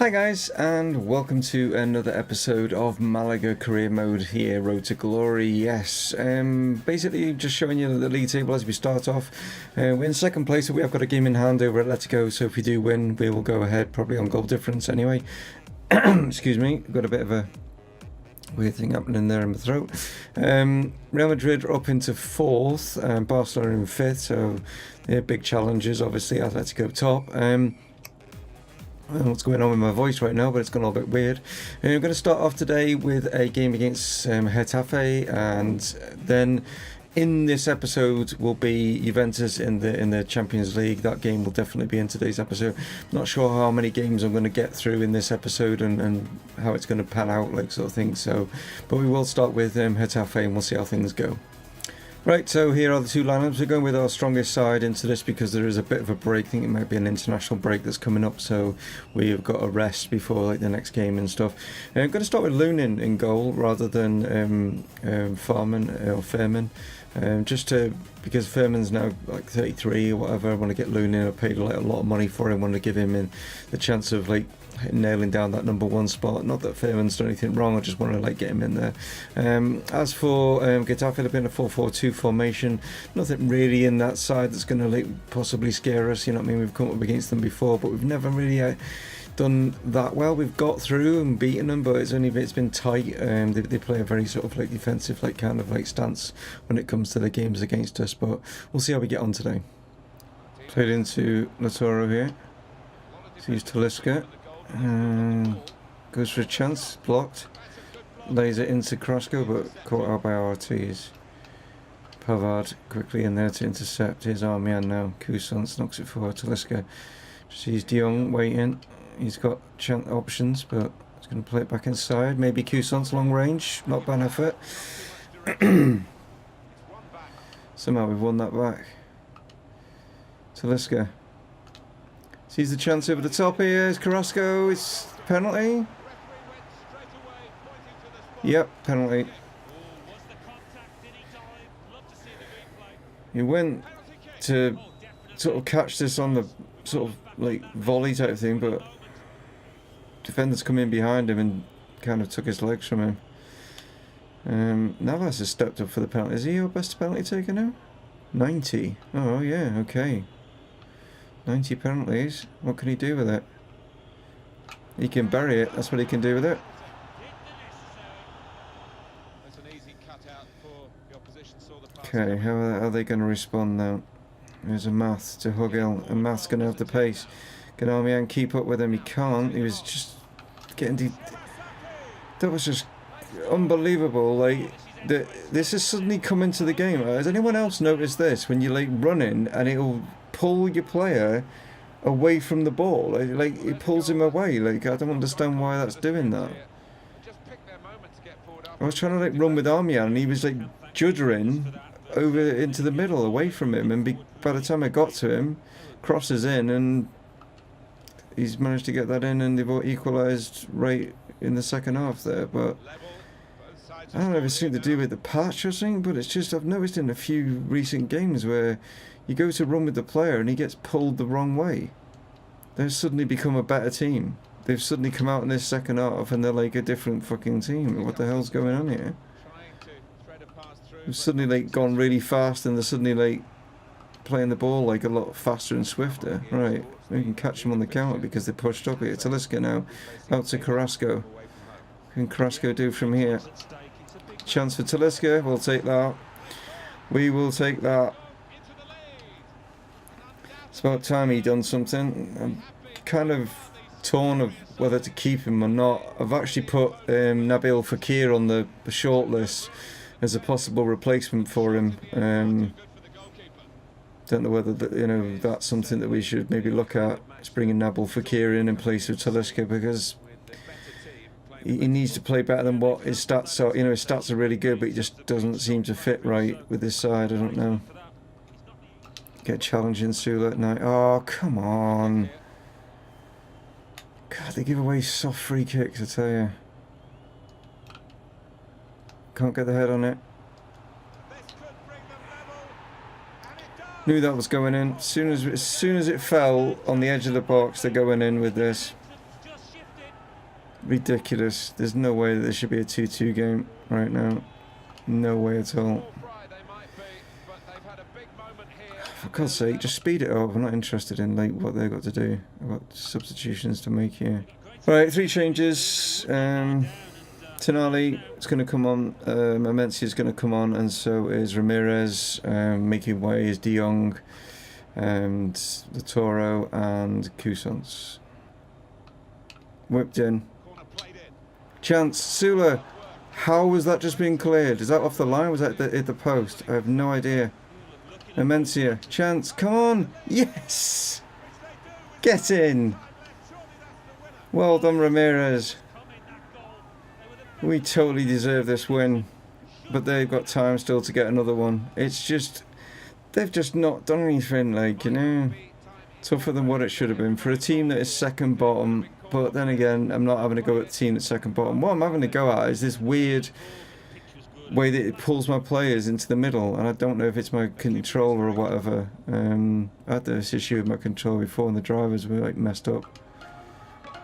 Hi guys, and welcome to another episode of Malaga Career Mode here, Road to Glory. Yes, basically just showing you the league table as we start off. We're in second place, so we have got a game in hand over at Atletico, so if we do win, we will go ahead, probably on goal difference anyway. Excuse me, got a bit of a weird thing happening there in my throat. Real Madrid are up into fourth, Barcelona in fifth, so they're big challenges, obviously. Atletico top. I don't know what's going on with my voice right now, but it's gone a little bit weird. I'm going to start off today with a game against Getafe, and then in this episode will be Juventus in the Champions League. That game will definitely be in today's episode. Not sure how many games I'm going to get through in this episode and how it's going to pan out, like sort of thing. So, but we will start with Getafe and we'll see how things go. Right, so here are the two lineups. We're going with our strongest side into this because there is a bit of a break. I think it might be an international break that's coming up, so we've got a rest before like the next game and stuff. I'm going to start with Lunin in goal rather than Fairman, just to because Fairman's now like 33 or whatever. I want to get Lunin. I paid like a lot of money for him. I want to give him the chance of like nailing down that number one spot. Not that Fairman's done anything wrong, I just want to like get him in there. As for Getafe, they've been a 4-4-2 formation. Nothing really in that side that's going to like possibly scare us, you know what I mean? We've come up against them before, but we've never really done that well. We've got through and beaten them, but it's been tight. They play a very sort of like defensive like kind of like stance when it comes to the games against us, but we'll see how we get on today. Played into Latoro here. Sees Talisca. Goes for a chance, blocked. Lays it into Carrasco, but caught out by Ortiz. Pavard quickly in there to intercept. Here's Armian now. Cousins knocks it forward. Talisca sees De Jong waiting. He's got options, but he's going to play it back inside. Maybe Cousins long range. Not bad effort. Somehow we've won that back. Talisca sees the chance over the top here. Is Carrasco? It's penalty. Yep, penalty. He went to sort of catch this on the sort of like volley type thing, but defenders come in behind him and kind of took his legs from him. Navas has stepped up for the penalty. Is he your best penalty taker now? 90. Oh yeah, okay. 90 penalties. What can he do with it? He can bury it. That's what he can do with it. Okay, how are they going to respond now? There's a Math to Hugel, and Math's going to have the pace. Can Armian keep up with him? He can't. He was just getting... That was just unbelievable. Like, this has suddenly come into the game. Has anyone else noticed this? When you're like running and it'll pull your player away from the ball, like it pulls him away. Like, I don't understand why that's doing that. I was trying to like run with Armian and he was like juddering over into the middle away from him, and by the time I got to him, crosses in and he's managed to get that in, and they've all equalised right in the second half there. But I don't know if it's something to do with the patch or something, but it's just I've noticed in a few recent games where you go to run with the player and he gets pulled the wrong way. They've suddenly become a better team. They've suddenly come out in this second half and they're like a different fucking team. What the hell's going on here? They've suddenly like gone really fast and they're suddenly like playing the ball like a lot faster and swifter. Right, we can catch them on the counter because they pushed up here. Talisca now, out to Carrasco. What can Carrasco do from here? Chance for Talisca, we'll take that. We will take that. It's about time he done something. I'm kind of torn of whether to keep him or not. I've actually put Nabil Fekir on the short list as a possible replacement for him. Don't know whether that's something that we should maybe look at. It's bringing Nabil Fekir in place of Talisca because he needs to play better than what his stats are. You know, his stats are really good, but he just doesn't seem to fit right with this side. I don't know. Get challenging Sula at night. Oh, come on. God, they give away soft free kicks, I tell you. Can't get the head on it. Knew that was going in. As soon as it fell on the edge of the box, they're going in with this. Ridiculous. There's no way that there should be a 2-2 game right now. No way at all. For God's sake, just speed it up. I'm not interested in like what they've got to do. I've got substitutions to make here. Right, 3 changes. Tonali is going to come on. Amensi is going to come on, and so is Ramirez. Making way is De Jong, and the Toro and Cousins. Whipped in. Chance. Sula. How was that just being cleared? Is that off the line? Was that at the post? I have no idea. Amensia. Chance. Come on. Yes. Get in. Well done, Ramirez. We totally deserve this win. But they've got time still to get another one. It's just... They've just not done anything, like, you know. Tougher than what it should have been. For a team that is second bottom. But then again, I'm not having to go at the team that's second bottom. What I'm having to go at is this weird way that it pulls my players into the middle. And I don't know if it's my controller or whatever. I had this issue with my controller before and the drivers were like messed up.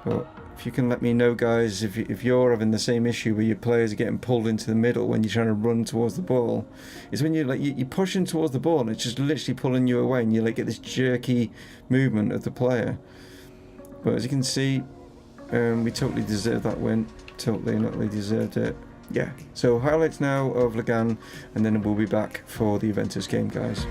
But if you can let me know, guys, if you're having the same issue where your players are getting pulled into the middle when you're trying to run towards the ball, it's when you're pushing towards the ball and it's just literally pulling you away and you like get this jerky movement of the player. But as you can see, we totally deserved that win. Totally and utterly deserved it. Yeah. So highlights now of Legan, and then we'll be back for the Juventus game, guys.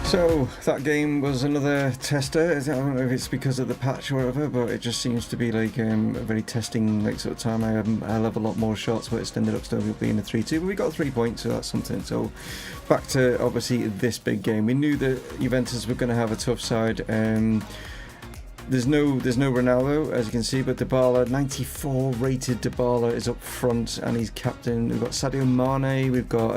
So that game was another tester. I don't know if it's because of the patch or whatever, but it just seems to be like a very testing like sort of time. I'll have a lot more shots, but it's ended up still being a 3-2. But we got 3 points, so that's something. So back to obviously this big game. We knew that Juventus were going to have a tough side. There's no Ronaldo, as you can see, but Dybala, 94 rated Dybala is up front and he's captain. We've got Sadio Mane, we've got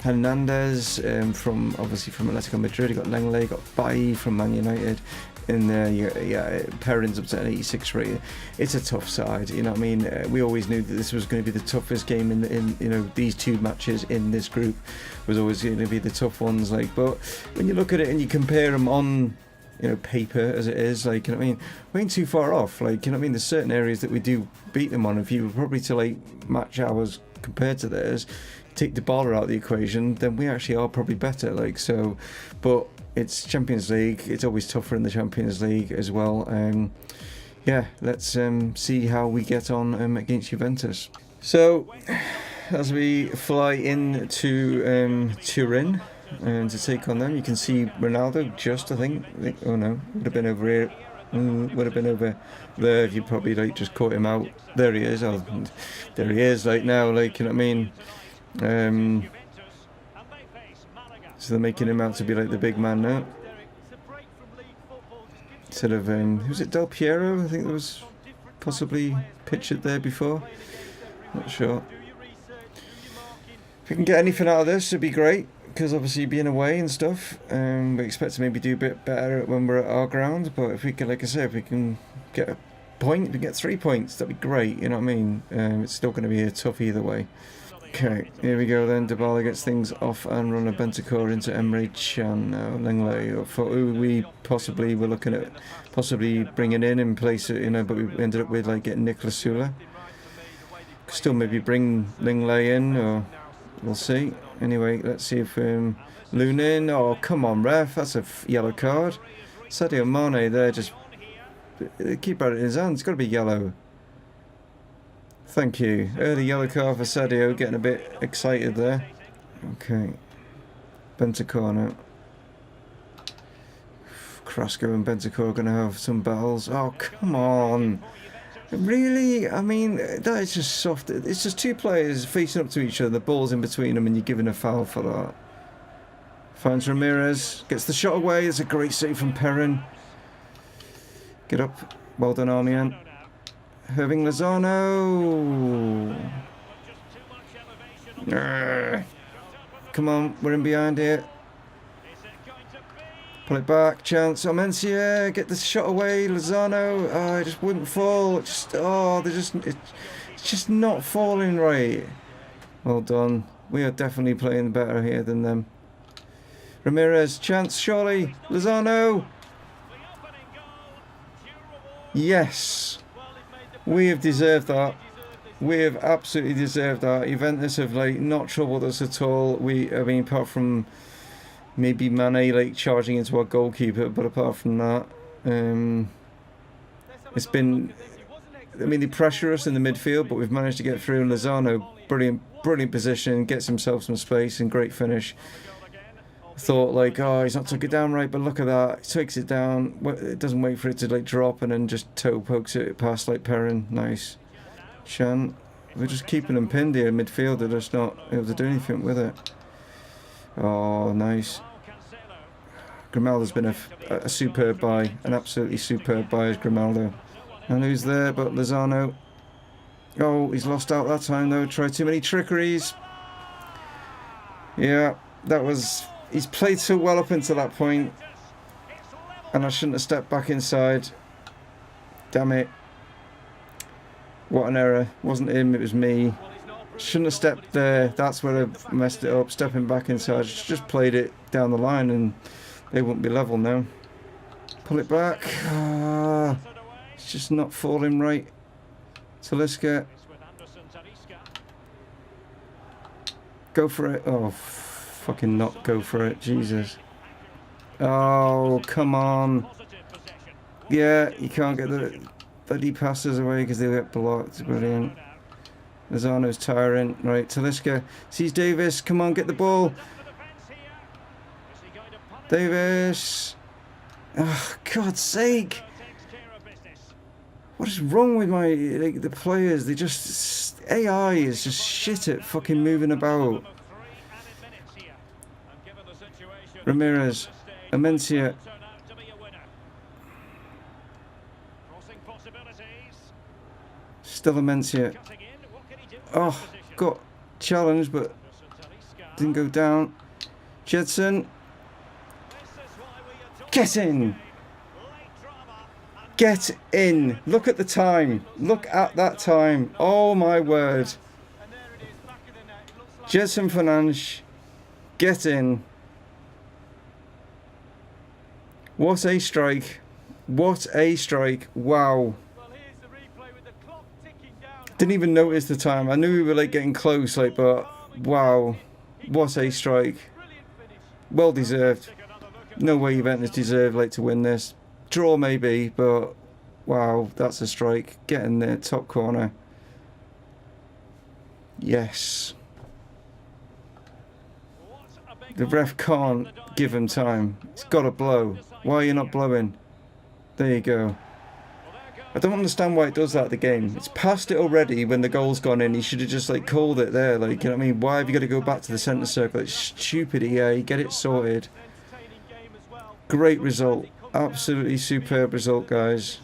Hernandez from Atletico Madrid, we've got Langley, got Bailly from Man United in there. Yeah, Perrin's up to an 86 rating. It's a tough side, you know what I mean? We always knew that this was going to be the toughest game in you know, these 2 matches in this group was always going to be the tough ones. Like, but when you look at it and you compare them on, you know, paper as it is, like, you know what I mean, we ain't too far off, like, you know what I mean, there's certain areas that we do beat them on. If you were probably to like match ours compared to theirs, take the baller out of the equation, then we actually are probably better, like, so, but it's Champions League, it's always tougher in the Champions League as well. Yeah, let's see how we get on against Juventus. So as we fly into Turin and to take on them, you can see Ronaldo just, I think, oh no, would have been over here, would have been over there if you probably like just caught him out. There he is, oh, there he is, like now, like, you know what I mean, so they're making him out to be like the big man now, instead of, who's it, Del Piero, I think that was possibly pictured there before, not sure. If we can get anything out of this, it'd be great. Because obviously being away and stuff, we expect to maybe do a bit better when we're at our ground. But if we can, like I said, if we can get a point, if we get 3 points, that'd be great. You know what I mean? It's still going to be a tough either way. Okay, here we go then. Dybala gets things off and run a Bentancur into Emre Can. Lenglet, for who we possibly were looking at possibly bringing in place, you know, but we ended up with like getting Nicolas Sula. Still maybe bring Lenglet in, or we'll see. Anyway, let's see if Lunin. Oh, come on, ref! That's a yellow card. Sadio Mane there, just keep it in his hands. It's got to be yellow. Thank you. Early yellow card for Sadio, getting a bit excited there. Okay. Bentancur now. Carrasco and Bentancur are going to have some battles. Oh, come on. Really? I mean, that is just soft. It's just two players facing up to each other. The ball's in between them and you're giving a foul for that. Finds Ramirez. Gets the shot away. It's a great save from Perrin. Get up. Well done, Armian. Irving Lozano. Come on, we're in behind here. Pull it back, chance. Mencia, get the shot away. Lozano. Oh, it just wouldn't fall. It's just not falling right. Well done. We are definitely playing better here than them. Ramirez, chance, surely. Lozano. Yes. We have deserved that. We have absolutely deserved that. Juventus have like not troubled us at all. I mean, apart from maybe Mane like charging into our goalkeeper, but apart from that, it's been. I mean, they pressure us in the midfield, but we've managed to get through. And Lozano, brilliant position, gets himself some space and great finish. Thought like, oh, he's not took it down right, but look at that, he takes it down, it doesn't wait for it to like drop and then just toe pokes it past like Perrin. Nice. Chan, we're just keeping them pinned here in midfield. They're just not able to do anything with it. Oh, nice. Grimaldo's been a superb buy, an absolutely superb buy as Grimaldo. And who's there but Lozano? Oh, he's lost out that time though, tried too many trickeries. Yeah, that was. He's played so well up until that point, and I shouldn't have stepped back inside. Damn it. What an error. Wasn't him, it was me. Shouldn't have stepped there. That's where I messed it up. Stepping back inside. Just played it down the line and they wouldn't be level now. Pull it back. It's just not falling right. Talisca. Go for it. Oh, fucking not go for it, Jesus. Oh, come on. Yeah, you can't get the bloody passes away because they get blocked. Brilliant. Lozano's tiring. Right, Talisca sees Davis. Come on, get the ball. Davis. Oh, God's sake. What is wrong with the players? They just... AI is just shit at fucking moving about. Ramirez, Mencia. Still Mencia. Oh, got challenged but didn't go down. Jedson. Get in! Get in! Look at the time. Look at that time. Oh my word. Jedson Fernandes. Get in. What a strike. What a strike. Wow. Didn't even notice the time. I knew we were like getting close, like, but wow. What a strike. Well deserved. No way Juventus deserve like to win this. Draw maybe, but wow, that's a strike. Get in there, top corner. Yes. The ref can't give him time. It's got to blow. Why are you not blowing? There you go. I don't understand why it does that at the game. It's past it already when the goal's gone in. He should have just like called it there. Like, you know what I mean? Why have you got to go back to the centre circle? It's stupid, EA. Get it sorted. Great result. Absolutely superb result, guys.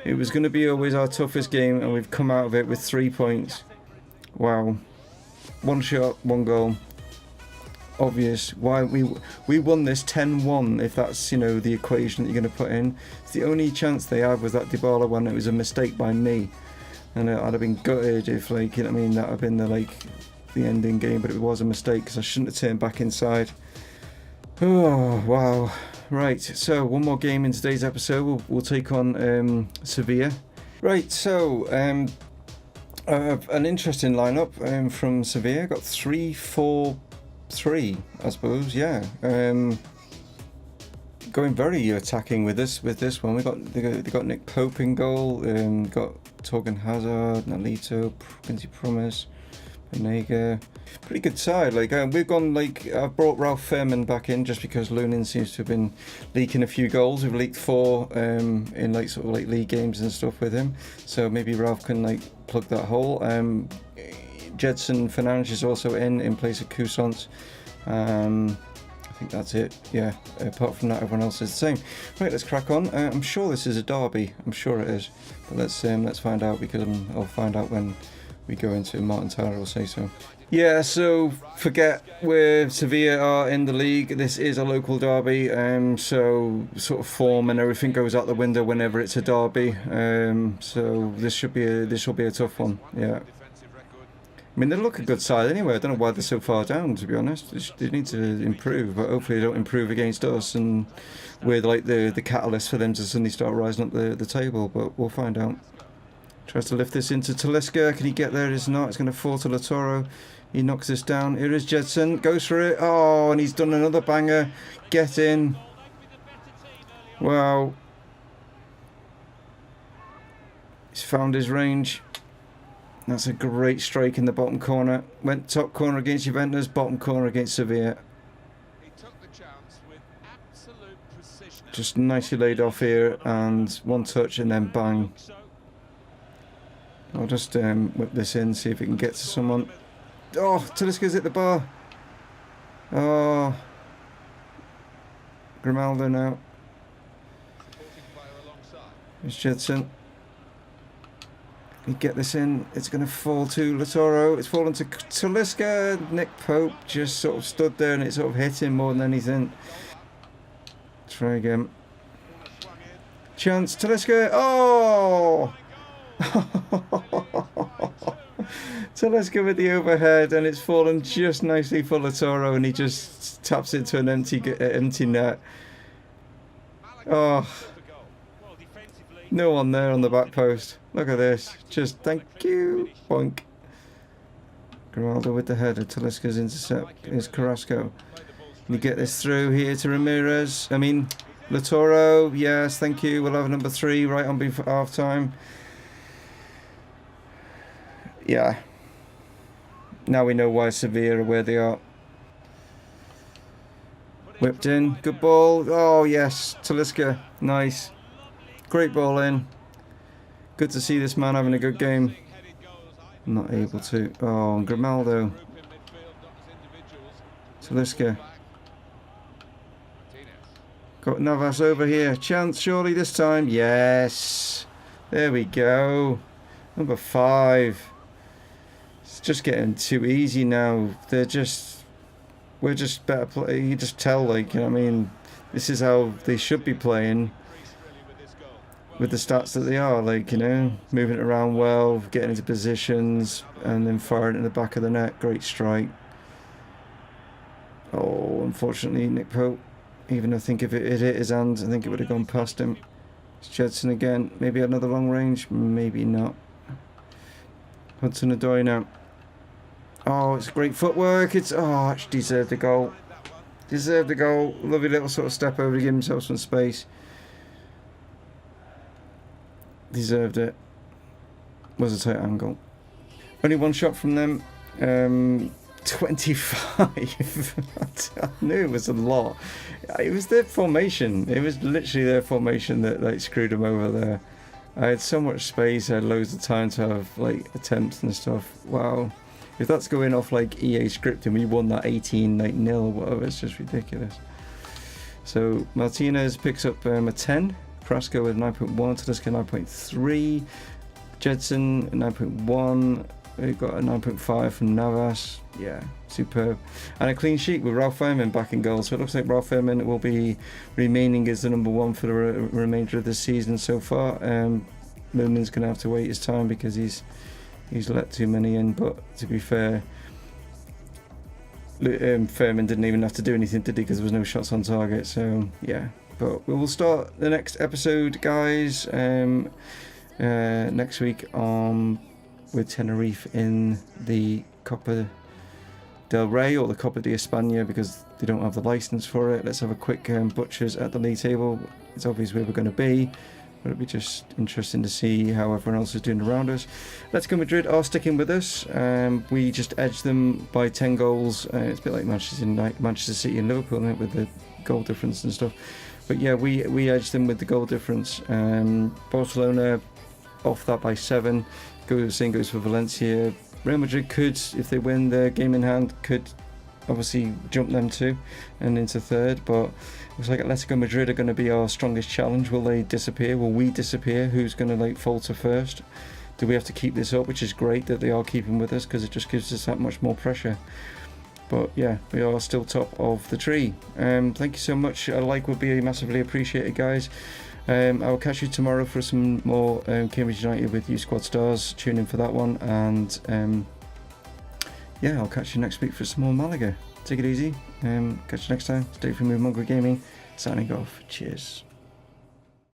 It was going to be always our toughest game and we've come out of it with 3 points. Wow. one shot, one goal. Obvious. Why we won this 10-1, if that's, you know, the equation that you're going to put in. It's the only chance they had was that Dybala one. It was a mistake by me, and I'd have been gutted if, like, you know what I mean, that would have been the ending game, but it was a mistake because I shouldn't have turned back inside. Oh wow. Right, so one more game in today's episode. We'll take on Sevilla. Right, so an interesting lineup from Sevilla. Got 3-4-3, I suppose. Yeah, going very attacking with this one. They got Nick Pope in goal. Got Torgan Hazard, Nolito, Quincy Promise, Malaga. Pretty good side. Like we've gone, like, I've brought Ralph Furman back in just because Lunin seems to have been leaking a few goals. We've leaked 4 in like sort of like league games and stuff with him. So maybe Ralph can like plug that hole. Jedson Fernandes is also in place of Cousins. I think that's it. Yeah. Apart from that, everyone else is the same. Right, let's crack on. I'm sure this is a derby. I'm sure it is. But let's find out, because I'll find out when we go into Martin Tyler will say so. Yeah, so forget where Sevilla are in the league. This is a local derby, so sort of form and everything goes out the window whenever it's a derby. So this will be a tough one. Yeah. I mean, they look a good side anyway. I don't know why they're so far down, to be honest. They need to improve, but hopefully they don't improve against us, and we're like the catalyst for them to suddenly start rising up the table. But we'll find out. Tries to lift this into Talisca. Can he get there? It is not. It's going to fall to Lautaro. He knocks this down. Here is Jedson. Goes for it. Oh, and he's done another banger. Get in. Wow. He's found his range. That's a great strike in the bottom corner. Went top corner against Juventus, bottom corner against Sevilla. Just nicely laid off here, and one touch and then bang. I'll just whip this in, see if it can get to someone. Oh, Talisca's hit the bar. Oh. Grimaldo now. There's Jedson. You get this in. It's going to fall to Lautaro. It's fallen to Talisca. Nick Pope just sort of stood there and it sort of hit him more than anything. Try again. Chance. Talisca. Oh! Talisca with the overhead, and it's fallen just nicely for Lautaro, and he just taps into an empty net. Oh, no one there on the back post. Look at this. Just thank you. Boink. Grimaldo with the header. Talisca's intercept is Carrasco. Can you get this through here to Ramirez? I mean, Lautaro. Yes, thank you. We'll have number 3 right on before half time. Yeah. Now we know why Sevilla are where they are. Whipped in. Good ball. Oh, yes. Talisca. Nice. Great ball in. Good to see this man having a good game. Not able to. Oh, and Grimaldo. Talisca. Got Navas over here. Chance surely this time. Yes. There we go. Number 5. It's just getting too easy now. We're just better play. You just tell, like, you know what I mean, this is how they should be playing with the stats that they are, like, you know, moving it around well, getting into positions, and then firing it in the back of the net. Great strike. Oh, unfortunately, Nick Pope, even I think if it hit his hand, I think it would have gone past him. It's Jedson again. Maybe another long range, maybe not. Hudson-Odoi now. Oh, it's great footwork. It's, oh, actually deserved a goal. Deserved a goal. Lovely little sort of step over to give himself some space. Deserved it. Was a tight angle. Only one shot from them. 25. I knew it was a lot. It was their formation. It was literally their formation that like screwed them over there. I had so much space. I had loads of time to have like attempts and stuff. Wow. If that's going off like EA scripting, we won that 18-0 or whatever. It's just ridiculous. So Martinez picks up a 10. Carrasco with 9.1. Talisca 9.3. Jedson 9.1. We've got a 9.5 from Navas. Yeah, superb. And a clean sheet with Ralph Furman back in goal. So it looks like Ralph Furman will be remaining as the number 1 for the remainder of the season so far. Luman's going to have to wait his time because he's let too many in. But to be fair, Furman didn't even have to do anything, did he? Because there was no shots on target. So yeah. But we will start the next episode, guys, next week with Tenerife in the Copa del Rey, or the Copa de España, because they don't have the license for it. Let's have a quick butchers at the league table. It's obvious where we're going to be, but it'll be just interesting to see how everyone else is doing around us. Atletico Madrid are sticking with us. We just edged them by 10 goals. It's a bit like Manchester City and Liverpool, isn't it, with the goal difference and stuff. But yeah, we edged them with the goal difference. Barcelona off that by 7. Same goes for Valencia. Real Madrid could, if they win their game in hand, could obviously jump them too and into 3rd. But it looks like Atletico Madrid are going to be our strongest challenge. Will they disappear? Will we disappear? Who's going to falter first? Do we have to keep this up? Which is great that they are keeping with us, because it just gives us that much more pressure. But yeah, we are still top of the tree. Thank you so much. A like would be massively appreciated, guys. I will catch you tomorrow for some more Cambridge United with U Squad Stars. Tune in for that one. And yeah, I'll catch you next week for some more Malaga. Take it easy. Catch you next time. Stay for Mumongu Gaming. Signing off. Cheers.